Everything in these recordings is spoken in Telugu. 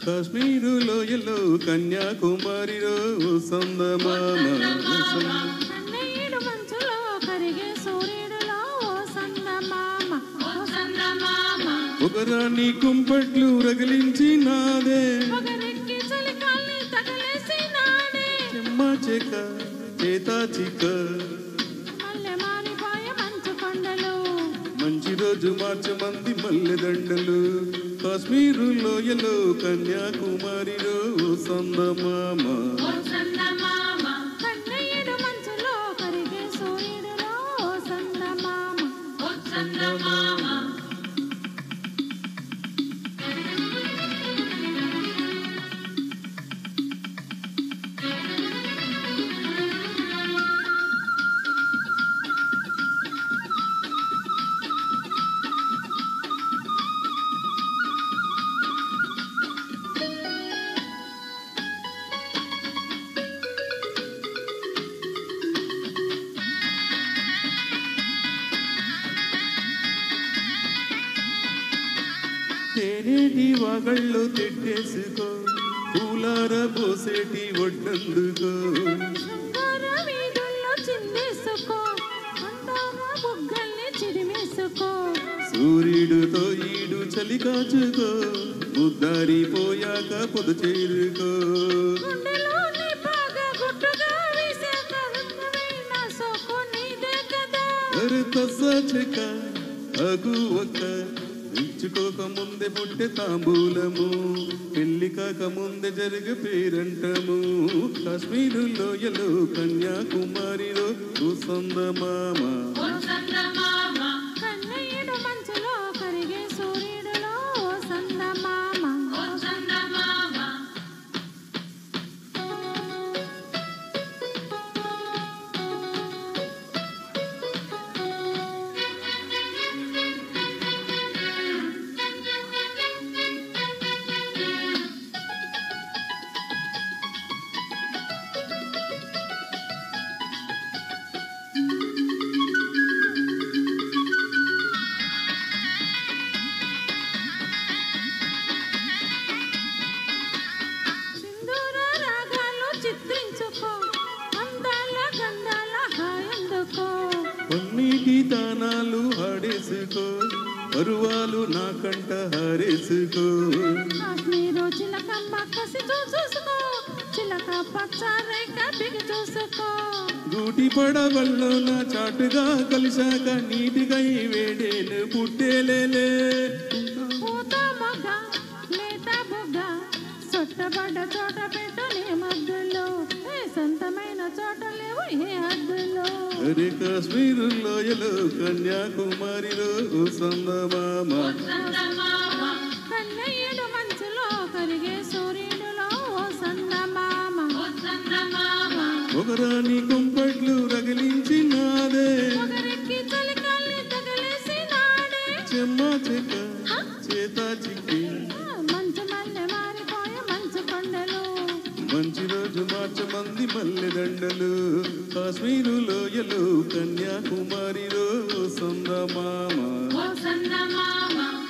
కాశ్మీరు లోయలో కన్యాకుమారిలో సందమామ ఒకరాని కుంపట్లు రగిలించి నాదే చెమ్మ చెక్క చేతా చిక్క మంచి రోజు మార్చమంది మల్లెదండలు కాశ్మీరు లోయలో కన్యాకుమారిలో సందమామ తేనేటి వాగళ్ళు తిట్టేసుకో పూలార పోసేటి ఒడ్డందుకో సూర్యుడుతో ఈడు చలి కాచుకో ముద్దారిపోయాక పొదు చేరుకో చెక్క అగు ఒక్క ఇచ్చుకోక ముందే పుట్టే తాంబూలము పెళ్లి కాక ముందే జరిగే పేరంటము కాశ్మీరు లోయలో కన్యాకుమారిలో సందమామ పన్నీటి దానాలు హాడేసుకో పరువాలు నా కంట హారేసుకో గూటి పడవల్లో నా చాటుగా కలిశాక నీటిగా ఈ వేడేను పుట్టేలేలే చోట పెట్టలే మధ్యలో సొంతమైన చోట లేవు ఏ హద్దులో అరే కాశ్మీరు లోయలో కన్యాకుమారిలో సందమామ కన్నయ్యడు మంచులో కరిగే సూర్యుడులో సందమామ ఒకరాని కుంపట్లు రగిలించి నాదే ఒకరికి చలికాల్ని తగిలేసి నాడే చెమ్మ చెక్క చేతా చిక్కి మంచు మల్లె మారిపోయే మంచు కొండలు మంచి రోజు మార్చమంది మల్లెదండలు కాశ్మీరు లోయలో కన్యాకుమారిలో సందమామ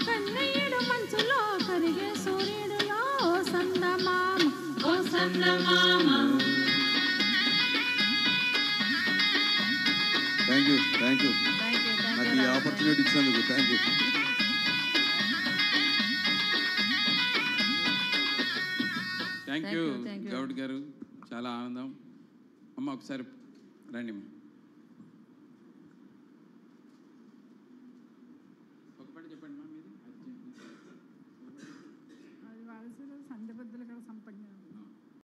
కన్నయ్యడు మంచులో కరిగే సూర్యుడులో సందమామ థ్యాంక్ యూ నాకు ఈ ఆపర్చునిటీ ఇచ్చినందుకు thank you. Thank you Goud గారు, చాలా ఆనందం. అమ్మ ఒకసారి రండి అమ్మ.